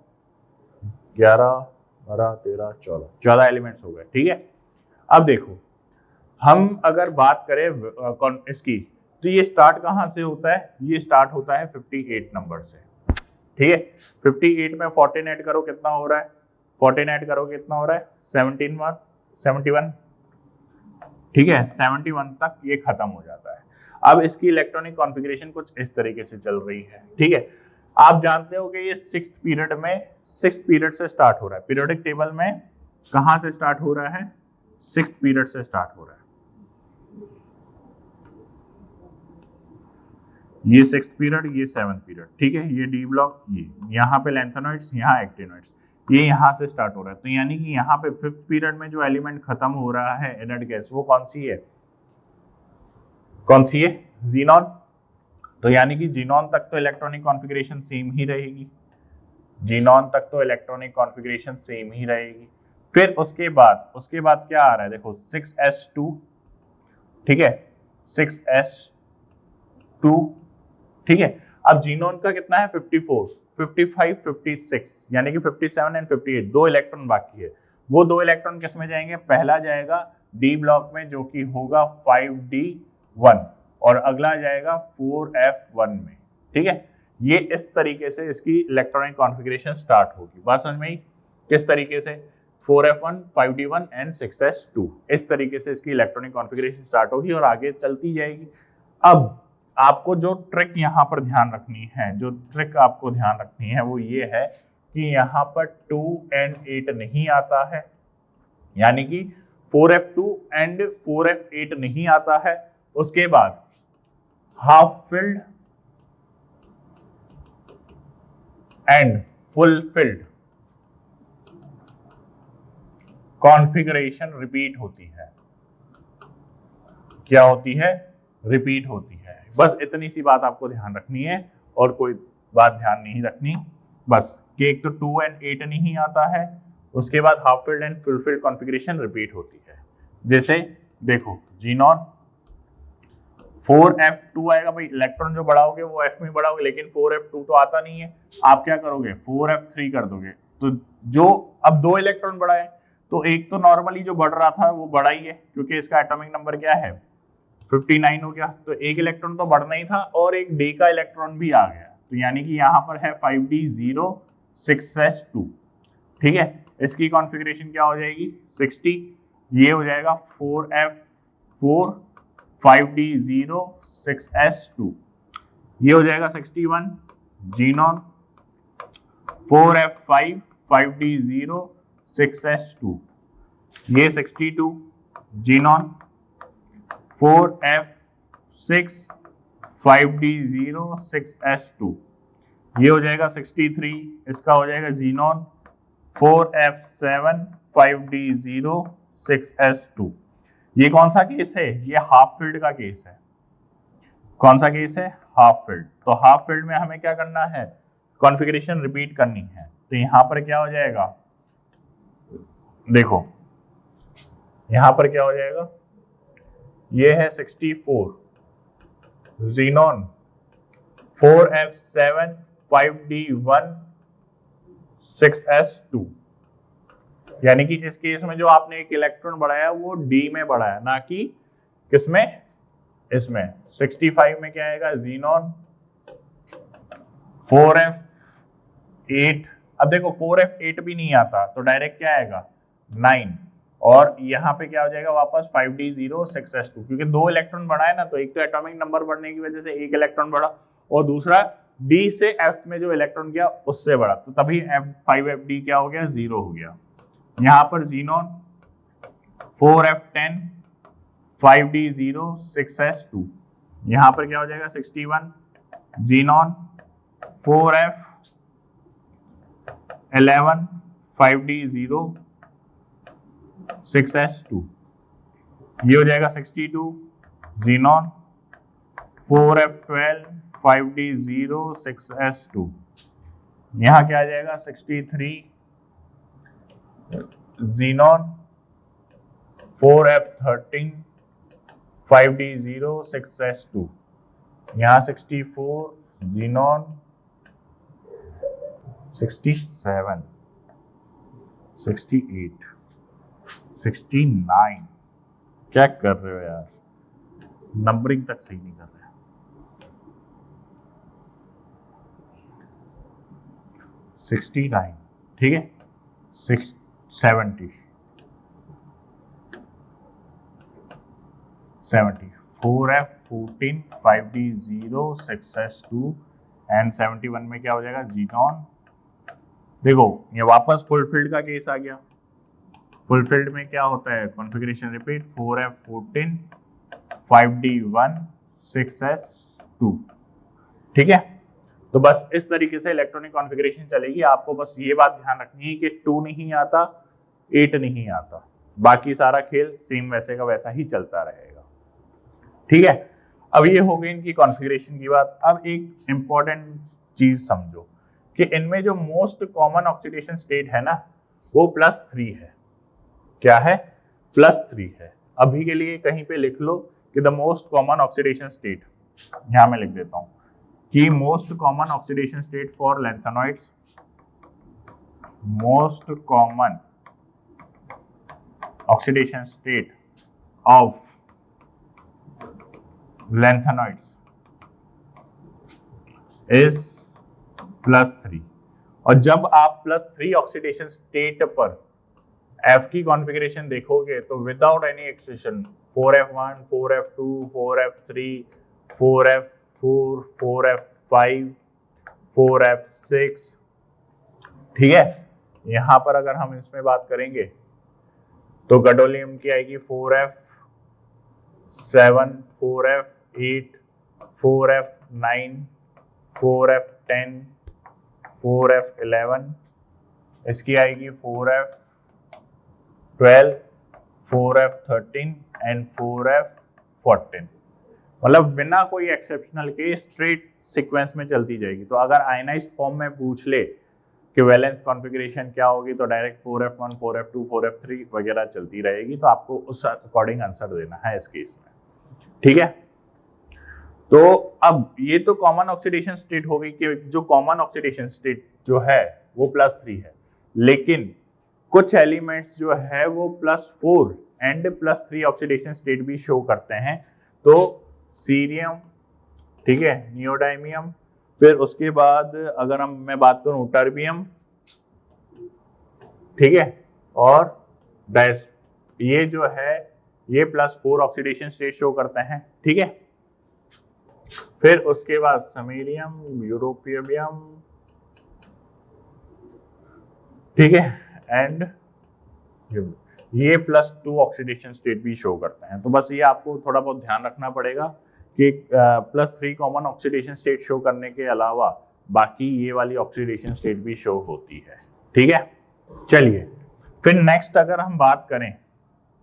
11 12 13 14 एलिमेंट्स हो गए, ठीक है। अब देखो, हम अगर बात करें इसकी, तो ये स्टार्ट कहां से होता है, ये स्टार्ट होता है 58 नंबर से, ठीक है। 58 में 14 ऐड करो कितना हो रहा है, 14 ऐड करो कितना हो रहा है, 71, ठीक है। 71 तक ये खत्म हो जाता है। अब इसकी इलेक्ट्रॉनिक कॉन्फ़िगरेशन कुछ इस तरीके से चल रही है, ठीक है। आप जानते हो कि ये 6th पीरियड से स्टार्ट हो रहा है। पीरियोडिक टेबल में कहां से स्टार्ट हो रहा है, 6th पीरियड से स्टार्ट हो रहा है। ये 6th पीरियड, ये 7th पीरियड, ठीक है। ये डी ब्लॉक, ये यहाँ पे लैंथेनॉइड्स, यहाँ एक्टिनॉइड्स, ये यहाँ से स्टार्ट हो रहा है। तो यानी कि यहाँ पे 5th पीरियड में जो एलिमेंट खत्म हो रहा है इनर्ट गैस, वो कौन सी है, कौन सी है, जीनॉन। तो यानी कि जीनॉन तक तो इलेक्ट्रॉनिक कॉन्फ़िगरेशन सेम ही रहेगी, जीनॉन तक तो इलेक्ट्रॉनिक कॉन्फ़िगरेशन सेम ही रहेगी। फिर उसके बाद क्या आ रहा है, देखो 6s2, ठीक है, 6s2, ठीक है। अब जीनोन का कितना है 54, 55, 56, यानी कि 57 एंड 58, 2 इलेक्ट्रॉन बाकी है। वो 2 इलेक्ट्रॉन किस में जाएंगे, पहला जाएगा डी ब्लॉक में जो कि होगा 5d1 और अगला जाएगा 4f1 में, ठीक है। ये इस तरीके से इसकी इलेक्ट्रॉनिक कॉन्फ़िगरेशन स्टार्ट होगी। बात समझ में आई, किस तरीके से, 4f1, 5d1 एंड 6s2, इस तरीके से इसकी इलेक्ट्रॉनिक कॉन्फ़िगरेशन स्टार्ट होगी और आगे चलती जाएगी। अब आपको जो ट्रिक यहाँ पर ध्यान रखनी है, जो ट्रिक आपको ध्यान रखनी है वो ये है कि यहाँ पर 2 and 8 नहीं आता है, यानी कि 4f2 and 4f8 नहीं आता है। उसके बाद half filled and full field configuration repeat होती है। क्या होती है, रिपीट होती है। बस इतनी सी बात आपको ध्यान रखनी है और कोई बात ध्यान नहीं रखनी, बस कि एक तो 2 and 8 नहीं आता है, उसके बाद half filled and full field configuration repeat होती है। जैसे देखो जीनॉन 4f2 आएगा, भाई इलेक्ट्रॉन जो बढ़ाओगे वो f में बढ़ाओगे, लेकिन 4f2 तो आता नहीं है, आप क्या करोगे 4f3 कर दोगे। तो जो अब 2 इलेक्ट्रॉन बढ़ाए, तो एक तो नॉर्मली जो बढ़ रहा था वो बढ़ा ही है, क्योंकि इसका एटॉमिक नंबर क्या है 59 हो गया, तो एक इलेक्ट्रॉन तो बढ़ना ही था और एक डी का इलेक्ट्रॉन भी आ गया। तो यानी कि यहाँ पर है 5d0 6s2, ठीक है। इसकी कॉन्फ़िगरेशन क्या हो जाएगी 60, ये हो जाएगा 4f4 5d0 6s2, ये हो जाएगा 61 जीनॉन 4f5 5d0 6s2, ये 62 जीनॉन 4f6 5d0 6s2, ये हो जाएगा 63, इसका हो जाएगा जीनॉन 4f7 5d0 6s2। ये कौन सा केस है, ये हाफ फील्ड का केस है। कौन सा केस है, हाफ फील्ड। तो हाफ फील्ड में हमें क्या करना है, कॉन्फ़िगरेशन रिपीट करनी है। तो यहां पर क्या हो जाएगा, देखो यहां पर क्या हो जाएगा, ये है 64 जीनॉन 4f7 5d1 6s2, यानी कि इस केस में जो आपने एक इलेक्ट्रॉन बढ़ाया वो डी में बढ़ाया, ना कि किसमें, इसमें 65 में क्या आएगा जीनॉन 4f8। अब देखो 4f8 भी नहीं आता तो डायरेक्ट क्या आएगा 9, और यहाँ पे क्या हो जाएगा वापस 5d0 6s2, क्योंकि 2 इलेक्ट्रॉन बढ़ा है ना, तो एक तो एटॉमिक नंबर बढ़ने की वजह से एक इलेक्ट्रॉन बढ़ा और दूसरा डी से एफ में जो इलेक्ट्रॉन गया उससे बढ़ा, तो तभी 5fd क्या हो गया 0 हो गया। यहाँ पर जीनॉन 4f10 5d0 6s2, यहाँ पर क्या हो जाएगा 61 जीनॉन 4f11 5d0 6s2, ये हो जाएगा 62 जीनॉन 4f12 5d0 6s2, यहाँ क्या आ जाएगा 63 जीनॉन 4f13 5d0 6s2, यहाँ 64 जीनॉन 67 68 69, क्या कर रहे हो यार, नंबरिंग तक सही नहीं कर रहे। 69, ठीक है 70 4f14 5d0 6s2 एंड 71 में क्या हो जाएगा जीनॉन, देखो ये वापस फुलफिल्ड का केस आ गया। फुलफिल्ड में क्या होता है configuration repeat 4f14 5d1 6s2, ठीक है। तो बस इस तरीके से इलेक्ट्रॉनिक कॉन्फ़िगरेशन चलेगी। आपको बस ये बात ध्यान रखनी है कि 2 नहीं आता, 8 नहीं आता, बाकी सारा खेल सेम वैसे का वैसा ही चलता रहेगा। ठीक है, अब ये हो गई इनकी कॉन्फ़िगरेशन की बात। अब एक इंपॉर्टेंट चीज समझो कि इनमें जो मोस्ट कॉमन ऑक्सीडेशन स्टेट है ना वो +3 है। क्या है? +3 है। अभी के लिए कहीं पे लिख लो कि the most common oxidation state, यहां मैं लिख देता हूं कि most common oxidation state for lanthanoids, most common oxidation state of lanthanoids is +3। और जब आप +3 ऑक्सीडेशन स्टेट पर F की कॉन्फ़िगरेशन देखोगे तो without any accession 4F1, 4F2, 4F3, 4F4, 4F5, 4F6, ठीक है। यहां पर अगर हम इसमें बात करेंगे तो गैडोलियम की आएगी 4F7, 4F8, 4F9, 4F10, 4F11, इसकी आएगी 4F12, 4F13 एंड 4F14। मतलब बिना कोई एक्सेप्शनल के स्ट्रेट सीक्वेंस में चलती जाएगी। तो अगर आयनाइज्ड फॉर्म में पूछ ले कि वैलेंस कॉन्फ़िगरेशन क्या होगी तो डायरेक्ट 4F1, 4F2, 4F3 वगैरह चलती रहेगी। तो आपको उस अकॉर्डिंग आंसर देना है इस केस में, ठीक है। तो अब ये तो कॉमन ऑक्सीडेशन स्टेट हो गई कि जो कॉमन ऑक्सीडेशन स्टेट जो है वो +3 है, लेकिन कुछ एलिमेंट्स जो है वो +4 एंड +3 ऑक्सीडेशन स्टेट भी शो करते हैं। तो सीरियम, ठीक है, नियोडाइमियम, फिर उसके बाद अगर मैं बात करूं टर्बियम, ठीक है, और डायस, ये जो है ये +4 ऑक्सीडेशन स्टेट शो करते हैं, ठीक है। फिर उसके बाद समेलियम, यूरोपियम, ठीक है, एंड ये +2 ऑक्सीडेशन स्टेट भी शो करते हैं। तो बस ये आपको थोड़ा बहुत ध्यान रखना पड़ेगा कि +3 कॉमन ऑक्सीडेशन स्टेट शो करने के अलावा बाकी ये वाली ऑक्सीडेशन स्टेट भी शो होती है, ठीक है। चलिए फिर नेक्स्ट अगर हम बात करें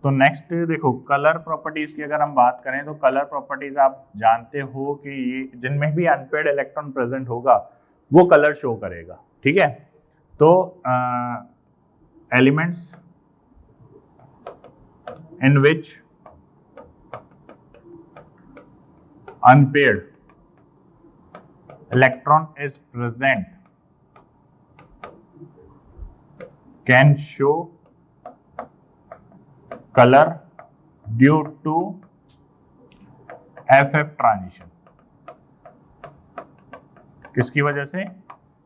तो नेक्स्ट देखो कलर प्रॉपर्टीज की अगर हम बात करें तो कलर प्रॉपर्टीज आप जानते हो कि ये जिनमें भी अनपेयर्ड इलेक्ट्रॉन प्रेजेंट होगा वो कलर शो करेगा, ठीक है। तो elements in which unpaired electron is present can show color due to FF transition. किसकी वजह से?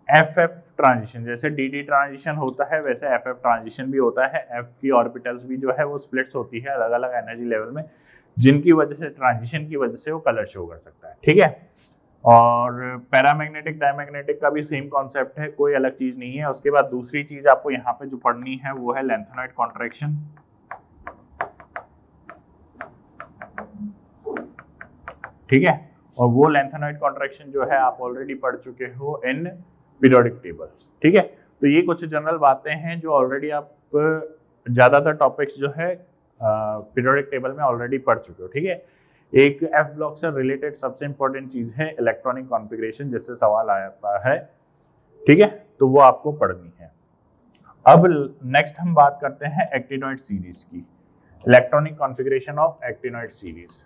FF transition. जैसे DD ट्रांजिशन होता है वैसे FF ट्रांजिशन भी होता है। F की ऑर्बिटल्स भी जो है वो स्प्लिट्स होती है अलग अलग एनर्जी लेवल में, जिनकी वजह से ट्रांजिशन की वजह से वो कलर शो कर सकता है, ठीक है। और पैरामैग्नेटिक डायमैग्नेटिक का भी सेम कॉन्सेप्ट है, कोई अलग चीज नहीं है। उसके बाद दूसरी चीज आपको यहाँ पे जो पढ़नी है वो है लैंथेनॉइड कॉन्ट्रैक्शन, ठीक है। और वो लैंथेनॉइड कॉन्ट्रैक्शन जो है आप ऑलरेडी पढ़ चुके हो इन पीरियोडिक टेबल, ठीक है। तो ये कुछ जनरल बातें हैं जो ऑलरेडी आप ज्यादातर टॉपिक्स जो है पीरियोडिक टेबल में ऑलरेडी पढ़ चुके हो, ठीक है। एक एफ ब्लॉक से रिलेटेड सबसे इंपॉर्टेंट चीज है इलेक्ट्रॉनिक कॉन्फ़िगरेशन, जिससे सवाल आता है, ठीक है। तो वो आपको पढ़नी है। अब नेक्स्ट हम बात करते हैं एक्टिनॉइड सीरीज की, electronic configuration of actinoid series.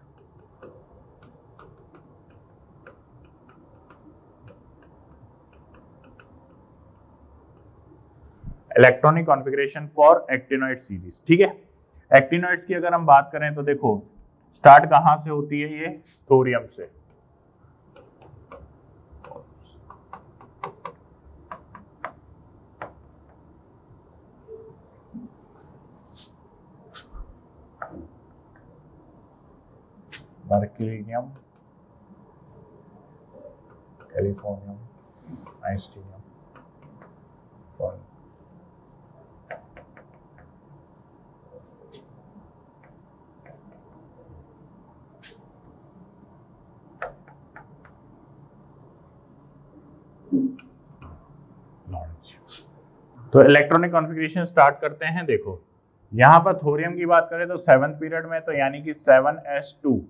Electronic configuration for actinoid series, ठीक है। एक्टिनॉइड्स की अगर हम बात करें तो देखो स्टार्ट कहां से होती है, ये थोरियम से, मर्क्यूरियम, कैलिफोर्नियम, आइंस्टीनियम, तो इलेक्ट्रॉनिक कॉन्फ़िगरेशन स्टार्ट करते हैं। देखो यहाँ पर थोरियम की बात करें तो 7th पीरियड में, तो यानी कि 7s2,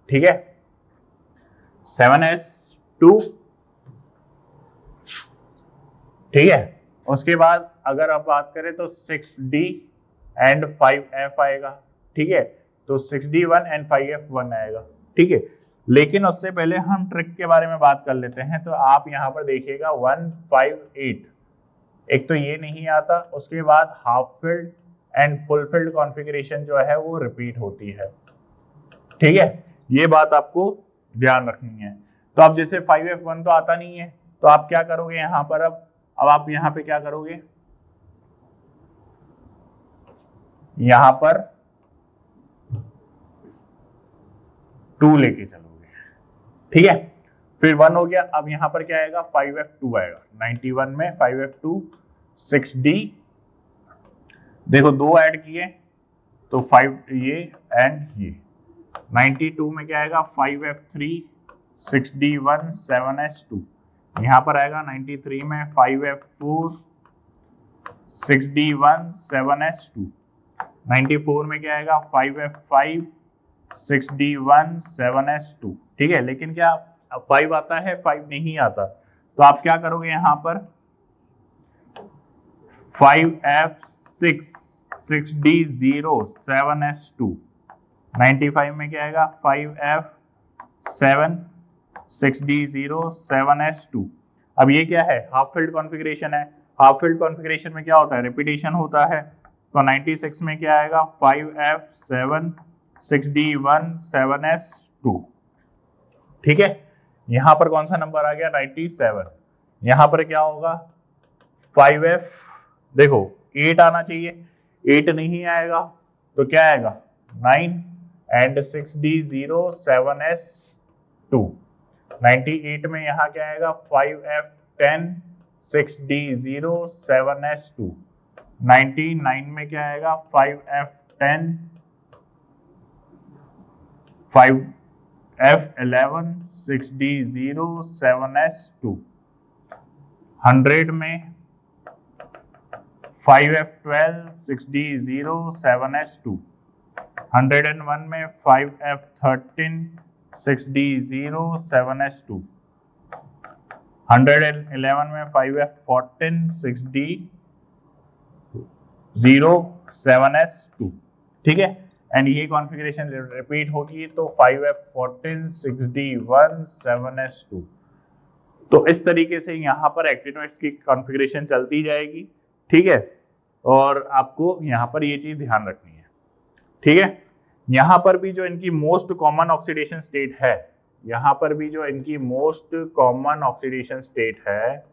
ठीक है, 7s2, ठीक है। उसके बाद अगर आप बात करें तो 6d एंड 5f आएगा, ठीक है, तो 6d1 एंड 5f1 आएगा, ठीक है। लेकिन उससे पहले हम ट्रिक के बारे में बात कर लेते हैं। तो आप यहाँ पर देखिएगा 158, एक तो ये नहीं आता, उसके बाद half filled and full field configuration जो है वो रिपीट होती है, ठीक है, ये बात आपको ध्यान रखनी है। तो अब जैसे 5f1 तो आता नहीं है, तो आप क्या करोगे यहाँ पर, अब आप यहाँ पे क्या करोगे, यहाँ पर 2 लेके चलोगे, ठीक है, फिर 1 हो गया। अब यहाँ पर क्या आएगा, 5f2 आएगा, 91 में 5f2, 6d, देखो 2 ऐड किए तो 5 ये एंड ये, 92 में क्या आएगा, 5f3, 6d1, 7s2, यहाँ पर आएगा 93 में 5f4, 6d1, 7s2, 94 में क्या आएगा, 5f5, 6d1, 7s2, ठीक है। लेकिन क्या 5 आता है, 5 नहीं आता, तो आप क्या करोगे यहाँ पर 5f6, 6d0, 7s2, 95 में क्या आएगा, 5f7, 6d0, 7s2। अब ये क्या है, हाफ फील्ड कॉन्फ़िगरेशन है। हाफ फील्ड कॉन्फ़िगरेशन में क्या होता है, रिपीटेशन होता है। तो 96 में क्या आएगा, 5f7, 6d1, 7s2, ठीक है। यहां पर कौन सा नंबर आ गया, 97। यहां पर क्या होगा, 5f, देखो 8 आना चाहिए, 8 नहीं आएगा, तो क्या आएगा 9 एंड 6d0, 7s2। 98 में यहाँ क्या आएगा, 5f10, 6d0, 7s2। 99 में क्या आएगा, 5f10, 5f11, 6d0, 7s2। 100 में 5f12, 6d0, 7s2। 101 में 5f13, 6d0, 7s2। 111 में 5f14, 6d0, 7s2, ठीक है। एंड ये कॉन्फ़िगरेशन रिपीट होगी तो 5f14, 6d1, 7s2। तो इस तरीके से यहाँ पर एक्टिनोइड्स की कॉन्फ़िगरेशन चलती जाएगी, ठीक है। और आपको यहाँ पर ये चीज ध्यान रखनी है, ठीक है। यहाँ पर भी जो इनकी मोस्ट कॉमन ऑक्सीडेशन स्टेट है, यहाँ पर भी जो इनकी मोस्ट कॉमन ऑक्सीडेशन स्टेट है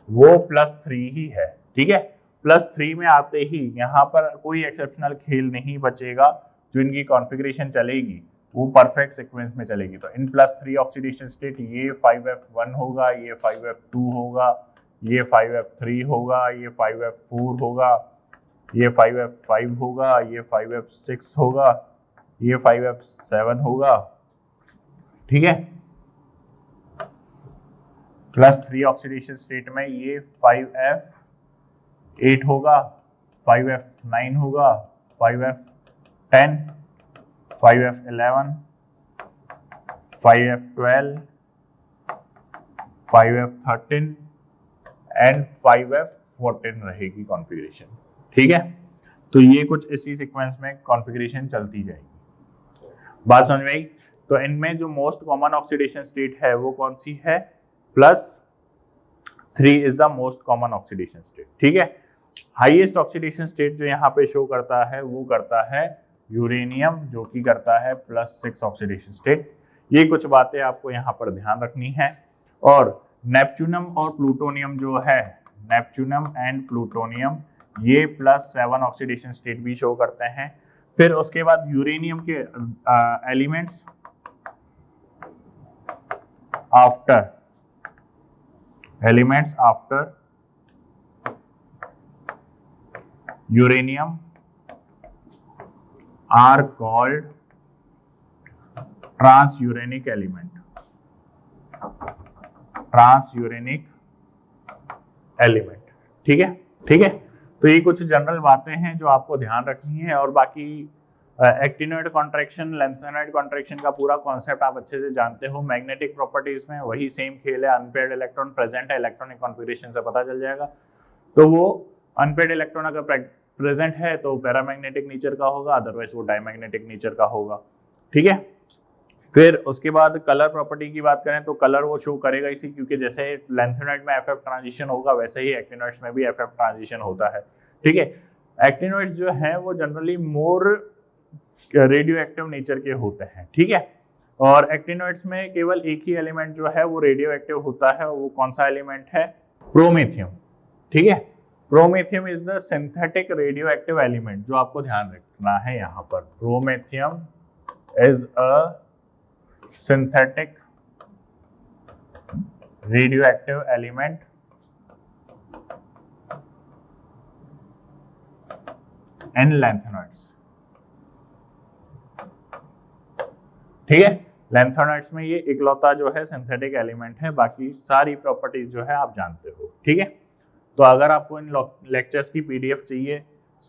वो +3 ही है, ठीक है। +3 में आते ही यहाँ पर कोई एक्सेप्शनल खेल नहीं बचेगा, जो इनकी कॉन्फ़िगरेशन चलेगी वो परफेक्ट सीक्वेंस में चलेगी। तो इन +3 ऑक्सीडेशन स्टेट, ये 5f1 होगा, ये 5f2 होगा, ये 5f3 होगा, ये 5f4 होगा, ये 5f5 होगा, ये 5f6 होगा, ये 5f7 होगा, ठीक है। +3 ऑक्सीडेशन स्टेट में ये 5f8 होगा, 5f9 होगा, 5f10, 5f11, 5f12, 5f13 and 5f14 रहेगी कॉन्फ़िगरेशन, ठीक है। तो ये कुछ इसी सीक्वेंस में कॉन्फ़िगरेशन चलती जाएगी। बात समझ में आई? तो इनमें जो मोस्ट कॉमन ऑक्सीडेशन स्टेट है वो कौन सी है, +3 is the most common oxidation state, ठीक है। हाईएस्ट ऑक्सीडेशन स्टेट जो यहाँ पे शो करता है वो करता है यूरेनियम, जो कि करता है +6 ऑक्सीडेशन स्टेट। ये कुछ बातें आपको यहाँ पर ध्यान रखनी है। और नेपच्यूनम और प्लूटोनियम जो है, नेपच्यूनम एंड प्लूटोनियम, ये +7 ऑक्सीडेशन स्टेट भी शो करते हैं। फिर उसके बाद यूरेनियम के elements after uranium are called transuranic element, transuranic element. ठीक है, ठीक है। तो ये कुछ जनरल बातें हैं जो आपको ध्यान रखनी है, और बाकी एक्टिनोइड कॉन्ट्रैक्शन, लेंथेनॉइड कॉन्ट्रैक्शन का पूरा कॉन्सेप्ट आप अच्छे से जानते हो। मैग्नेटिक प्रॉपर्टीज में वही सेम खेल है, अनपेयर्ड इलेक्ट्रॉन प्रेजेंट है, इलेक्ट्रॉनिक कॉन्फिगरेशन से पता चल जाएगा। तो वो अनपेयर्ड इलेक्ट्रॉन अगर प्रेजेंट है तो पैरामैग्नेटिक नेचर का होगा, अदरवाइज वो डायमैग्नेटिक नेचर का होगा। ठीक है। फिर उसके बाद कलर प्रॉपर्टी की बात करें तो कलर वो शो करेगा इसी, क्योंकि जैसे लेंथेनॉइड में एफएफ ट्रांजिशन होगा वैसे ही एक्टिनॉइड्स में भी एफएफ ट्रांजिशन होता है। ठीक है। एक्टिनॉइड्स जो है वो generally more radio active nature के होते हैं। ठीक है। और एक्टिनॉइड्स में केवल एक ही एलिमेंट जो है वो रेडियो एक्टिव होता है, वो कौन सा एलिमेंट है? प्रोमेथियम। ठीक है। Promethium is the synthetic radio active element, जो आपको ध्यान रखना है यहाँ पर। Promethium is a synthetic radioactive element in lanthanoids। ठीक है। लैंथेनॉइड्स में ये इकलौता जो है सिंथेटिक एलिमेंट है, बाकी सारी प्रॉपर्टीज जो है आप जानते हो। ठीक है। तो अगर आपको इन लेक्चर्स की पीडीएफ चाहिए,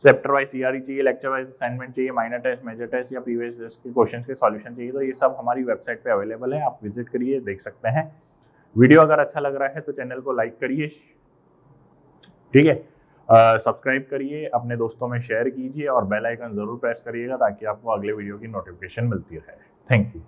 चैप्टर वाइज सीआरई चाहिए, लेक्चर वाइज असाइनमेंट चाहिए, माइनर टेस्ट, मेजर टेस्ट या प्रीवियस टेस्ट के क्वेश्चंस के सॉल्यूशन चाहिए, तो ये सब हमारी वेबसाइट पे अवेलेबल है, आप विजिट करिए, देख सकते हैं। वीडियो अगर अच्छा लग रहा है तो चैनल को लाइक करिए। ठीक है। सब्सक्राइब करिए, अपने दोस्तों में शेयर कीजिए और बेल आइकन जरूर प्रेस करिएगा ताकि आपको अगले वीडियो की नोटिफिकेशन मिलती रहे। Thank you.